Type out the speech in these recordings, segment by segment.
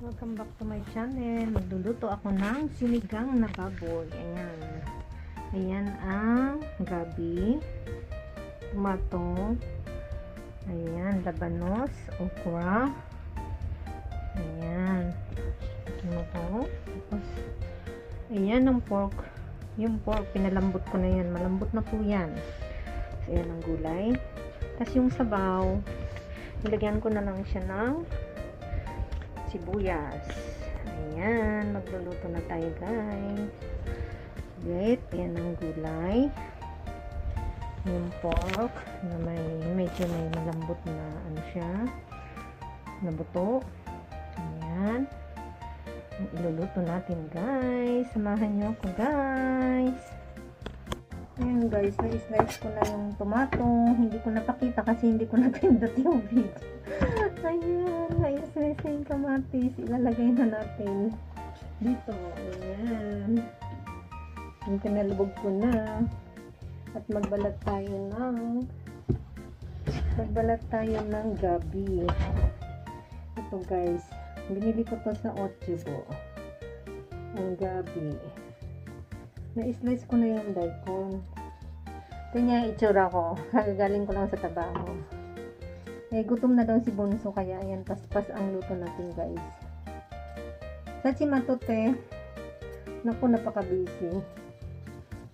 Welcome back to my channel. Magluluto ako ng sinigang na baboy. Ayan. Ayan ang gabi, tomato, ayan, labanos, okra, ayan, tomato, tapos, ayan ang pork. Yung pork, pinalambot ko na yan. Malambot na po yan. So, ayan ang gulay. Tapos yung sabaw, nilagyan ko na lang siya ng sibuyas. Ayan, magluluto na tayo guys. Wait, ayan ang gulay. Yung pork na medyo may malambot na ano siya, na buto. Ayan. Ang iluluto natin guys. Samahan nyo ako guys. Ayan guys, na-slice ko na yung tomato. Hindi ko napakita kasi hindi ko napindot yung video. Ayan, na-slice na yung kamatis. Ilalagay na natin dito. Ayan. Yung pinalubog ko na. At magbalat tayo ng gabi. Ito guys, binili ko to sa Ochibo. Ang gabi. Na-slice ko na yung daikon. Ito niya itsura ko. Galing ko lang sa trabaho. Eh, gutom na daw si Bunso. Kaya ayan, paspas ang luto natin guys. Sachi matote. Naku, napaka-busy.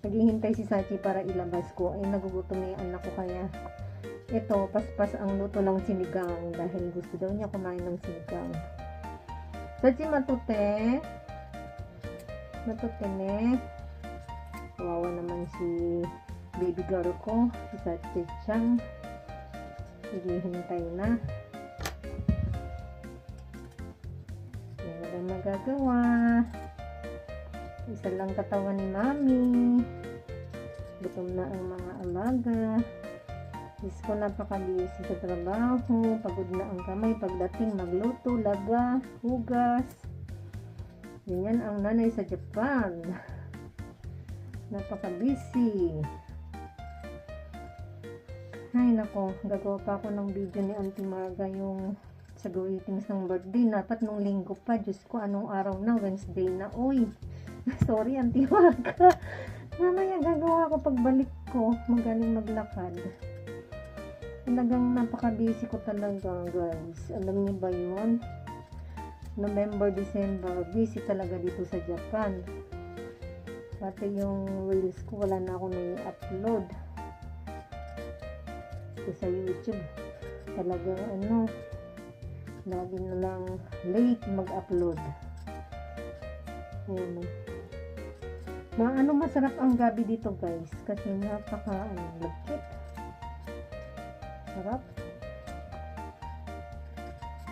Naghihintay si Sachi para ilabas ko. Ay, nagugutom na yung anak ko. Kaya ito, paspas ang luto ng sinigang. Dahil gusto daw niya kumain ng sinigang. Sachi matote. Matote ne. Kawawa naman si baby girl ko, si Sachi Chang. Naghihintay na. Wala magagawa. Isa lang katawan ni Mami. Gutom na ang mga alaga. Diyos ko, napaka-busy sa trabaho. Pagod na ang kamay pagdating magluto, laga, hugas. Ganyan ang nanay sa Japan. Napaka-busy. Ay nako, gagawa pa ako ng video ni Auntie Marga yung sa greetings ng birthday. Dapat nung linggo pa. Diyos ko, anong araw na? Wednesday na. Uy, sorry Auntie Marga. Mamaya gagawa ako pagbalik ko. Magaling maglakad. Talagang napaka-busy ko talaga guys. Alam niyo ba yun? November, December, busy talaga dito sa Japan. Pati yung reels ko, wala na ako na-upload. Ito sa YouTube. Talagang ano, lagi na lang late mag-upload. Ayan. Masarap ang gabi dito guys. Kasi lagkit. Sarap.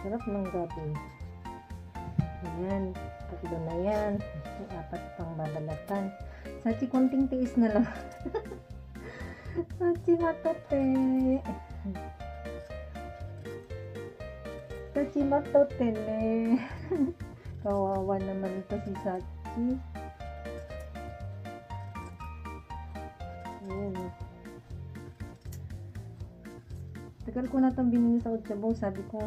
Sarap ng gabi. Ayan. Tatlo na yan. May 4 pang babalatan. Sachi, konting tiis na lang. Sachi matote. Sachi matote ne. Kawawa naman ito si Sachi. Ayan. Tagal ko na itong binili sa Otsabo. Sabi ko,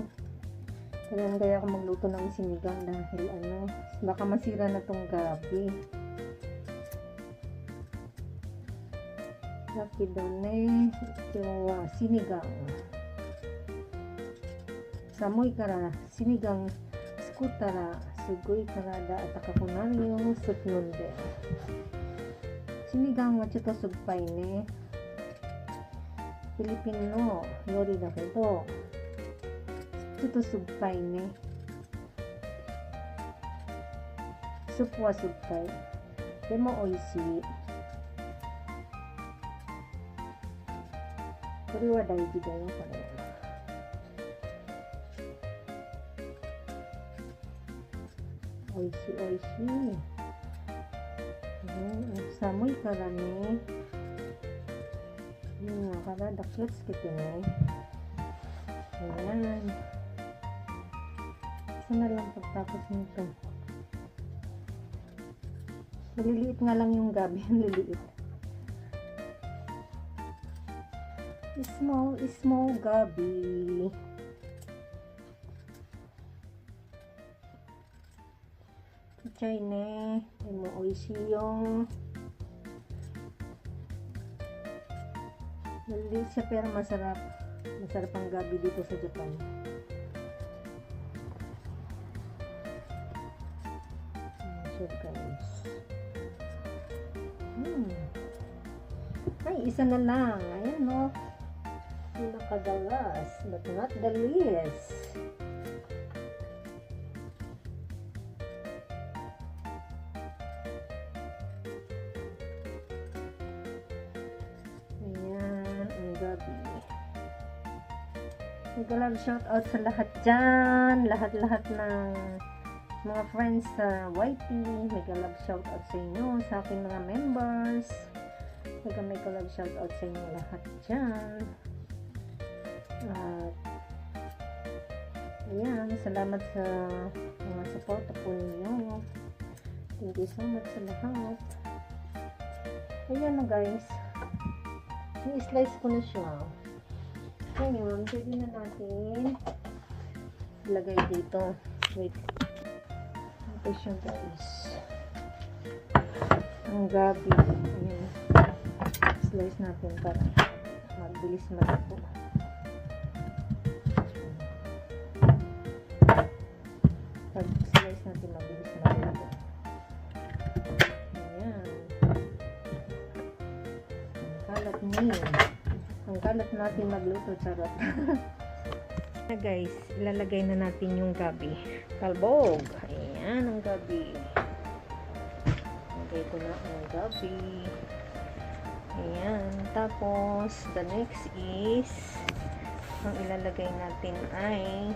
kaya ako magluto ng sinigang dahil baka masira na tong gabi. Laki daw ne yung sinigang. Samoy kara sinigang skutara sugoi karada atakakunari yung sutnunde. Sinigang wa chito sugpai ne. Filipino yori da kedo ちょっと酸っぱいね。スープは酸っぱい。でも美味しい。これは大事だよ、これ。美味しい、美味しい。寒いからね。体気をつけてね。Ayan. Isa na lang pagtapos nito. Maliliit nga lang yung gabi. Maliliit. Small gabi. China, mo oishiyong. Maliit siya pero masarap. Masarap ang gabi dito sa Japan. So guys. Ay, isa na lang. Ayan no. Pinakadalas, but not the least. Nag-love shoutout sa lahat dyan. Lahat-lahat ng mga friends sa YT. Nag-love shoutout sa inyo. Sa aking mga members. Nag-love shoutout sa inyo lahat dyan. At ayan, salamat sa mga support po ninyo. Thank you so much sa lahat. Ayan na guys. I-slice ko na siya. Ngayon, pwede na natin ilagay dito. Wait. Ito siya guys. Ang gabi. Ayan. Slice natin para mabilis matupo. Pag slice natin mabilis matupo. Ayan. Ang kalat niya. Ang kalat natin magluto, charot. Na guys, ilalagay na natin yung gabi. Kalbog. Ayan ang gabi. Lagay ko na ang gabi. Ayan. Tapos, the next is, ang ilalagay natin ay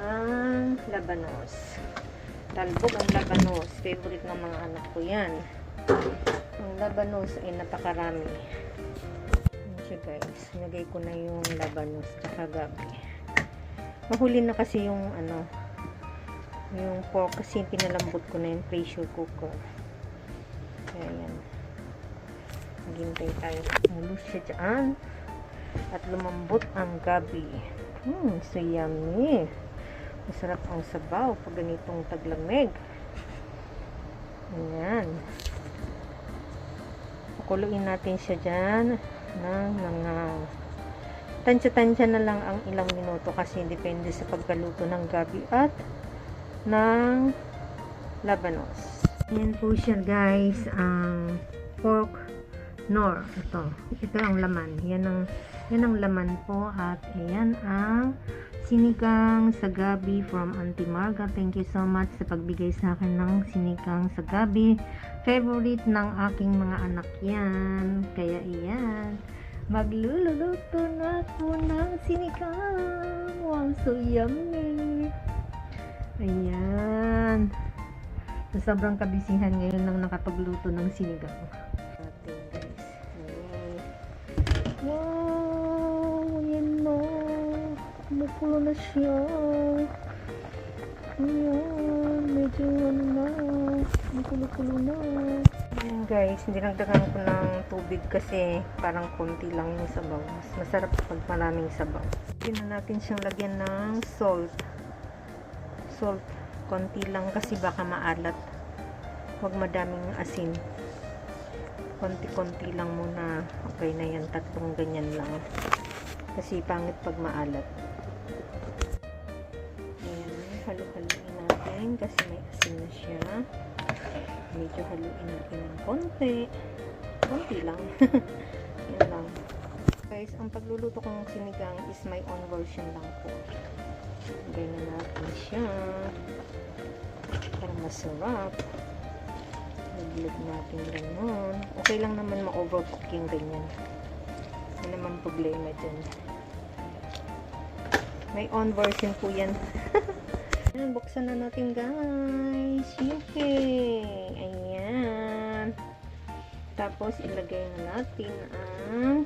ang labanos. Talbog ang labanos. Favorite ng mga anak ko yan. Ang labanos ay napakarami. Siya guys, nilagay ko na yung labanos tsaka gabi. Mahuli na kasi yung ano, yung pork kasi pinalambot ko na yung pressure cooker. Kaya yan, maghintay tayo mulus siya dyan at lumambot ang gabi. So yummy. Masarap ang sabaw pag ganitong taglamig. Ayan, pakuluin natin siya dyan ng mga tansya-tansya na lang ang ilang minuto kasi depende sa pagkaluto ng gabi at ng labanos. Ayan po siya guys, ang pork nor. Ito ang laman. Yan ang laman po at ayan ang sinigang sa gabi from Auntie Marga. Thank you so much sa pagbigay sa akin ng sinigang sa gabi. Favorite ng aking mga anak yan. Kaya iyan, magluluto na ako ng sinigang. Wow, so yummy. Ayan. So, sobrang kabisihan ngayon lang nakapagluto ng sinigang. Ating guys. Ayan. Wow, ayan na. Kumukulo na siya. Ayan, medyo ano na. Kulo-kulo na. Ayan guys, dinagdagan ko ng tubig kasi parang konti lang yung sabaw. Mas masarap pag maraming sabaw. Pwede na natin siyang lagyan ng salt. Salt, konti lang kasi baka maalat. Huwag madaming asin. Konti-konti lang muna. Okay na yan, tatlong ganyan lang. Kasi pangit pag maalat. Ayan, halo-haloin natin kasi may asin na siya. Medyo haluin natin ng konti lang. Yan lang guys. Ang pagluluto kong sinigang is my own version lang po. Lagay na natin siya para masarap. Naglag natin ganun. Okay lang naman ma-overcook yung ganyan. Wala naman problema dyan. My own version po yan. Ayan, buksan na natin guys. Okay. Ayan. Tapos ilagay na natin ang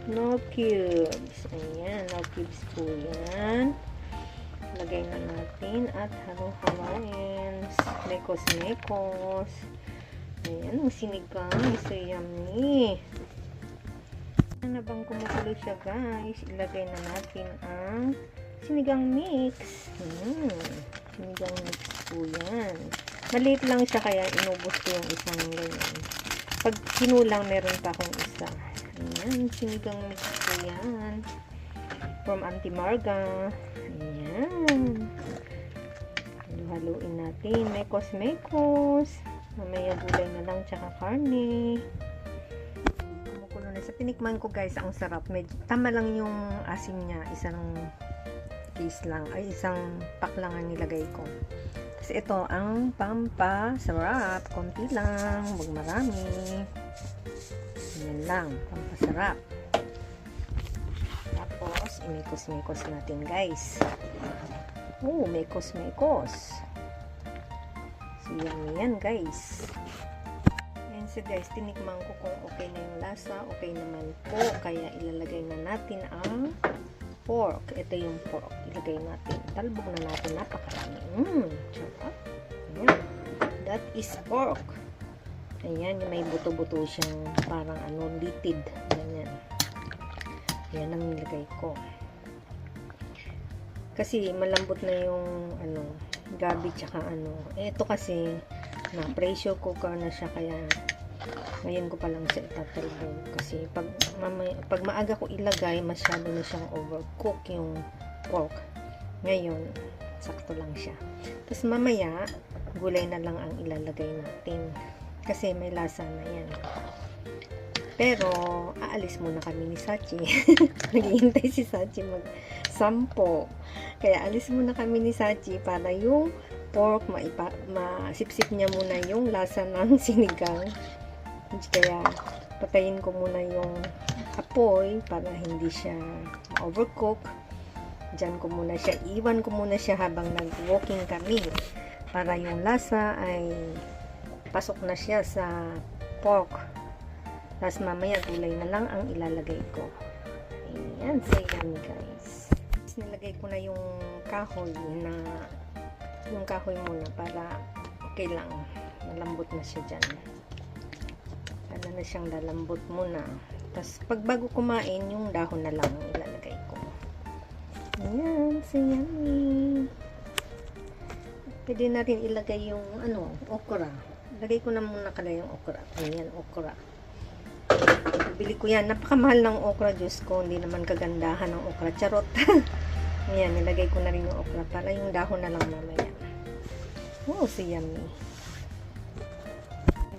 no cubes. Ayan, no cubes po yan. Ilagay na natin at halo-haloin. Mekos-mekos. Ayan, ang sinigang. So yummy. Ayan na bang kumukulo siya guys. Ilagay na natin ang sinigang mix. Sinigang mix. po yan. Maliit lang siya kaya inubos ko yung isang ganyan. Pag kinulang, meron pa akong isa. Ayan, sinigang mix po yan. From Auntie Marga. Ayan. Haluin natin. Mekos. Mamaya gulay na lang, tsaka karne. Kumukulo na. Sa tinikman ko guys, ang sarap. Tama lang yung asin niya. Isang piece lang. Ay, isang pack lang ang nilagay ko. Kasi ito ang pampasarap. Konti lang. Huwag marami. Yan lang. Pampasarap. Tapos, imikos-mikos natin guys. Oh, mekos. So, yan guys. Yan so guys, tinikman ko kung okay na yung lasa. Okay naman po. Kaya ilalagay na natin ang pork. Ito yung pork. Ilagay natin. Talbog na natin. Napakarami. Sarap. Ayan. That is pork. Ayan, yung may buto-buto siyang parang litid. Ganyan. Yan ang nilagay ko. Kasi malambot na yung gabi tsaka ito kasi na pressure cooker na siya kaya ngayon ko pa lang siya itatalbog kasi pag maaga ko ilagay masyado na siyang overcook yung pork. Ngayon sakto lang siya. Tapos mamaya gulay na lang ang ilalagay natin kasi may lasa na yan. Pero, aalis muna kami ni Sachi. Naghihintay si Sachi mag-sampo. Kaya, alis muna kami ni Sachi para yung pork, masipsip niya muna yung lasa ng sinigang. Kaya, patayin ko muna yung apoy para hindi siya ma-overcook. Diyan ko muna siya, iwan ko muna siya habang nag-walking kami. Para yung lasa ay pasok na siya sa pork. Tapos mamaya gulay na lang ang ilalagay ko. Ayan, so yummy guys. Tapos nilagay ko na yung kahoy muna para okay lang. Malambot na siya dyan. Para na siyang lalambot muna. Tapos pag bago kumain, yung dahon na lang ang ilalagay ko. Ayan, so yummy. Pwede na rin ilagay yung okra. Lagay ko na muna kala yung okra. Ayan, okra. Bili ko yan. Napakamahal ng okra. Diyos ko, hindi naman kagandahan ng okra. Charot. Ayan, nilagay ko na rin yung okra para yung dahon na lang mamaya. Oh, so yummy.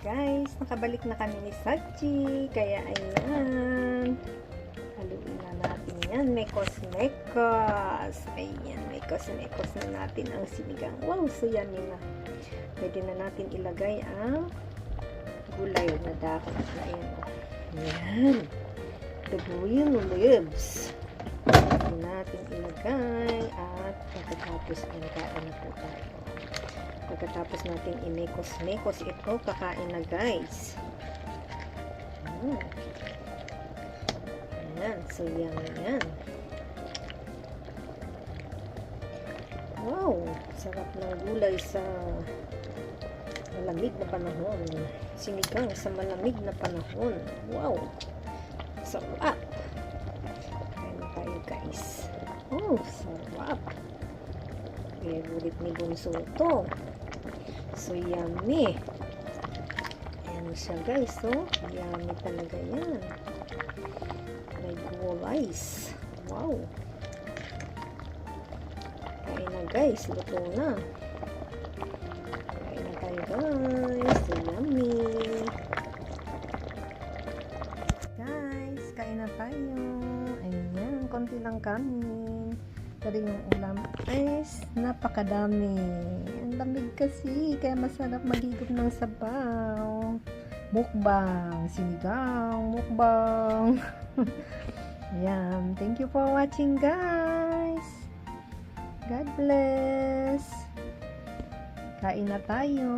Guys, nakabalik na kami ni Sachi. Kaya, ayan. Haluin na natin yan. Mekos. Ayan, mekos na natin ang sinigang. Wow, so yummy na. Pwede na natin ilagay ang gulay na dahon. Ayan, Ayan. The green leaves. Pwede natin ilagay at pagkatapos kain na po tayo. Pagkatapos natin imekos ito, kakain na guys. Ayan. So yan. Wow. Sarap ng gulay sa malamig na panahon. Sinigang sa malamig na panahon. Wow! Sarap! Kain na tayo guys. Oh, sarap! Favorite ni Bunso ito. So, yummy! Ayan siya guys. Oh, yummy talaga yan. May rice. Wow! Kain na guys. Luto na. Guys, so yummy. Guys, kain na tayo. Ayan, konti lang kanin. Pero yung ulam ay napakadami. Ang lamig kasi, kaya masarap maghigop ng sabaw. Mukbang, sinigang, mukbang. Ayan, thank you for watching guys. God bless. Kain na tayo.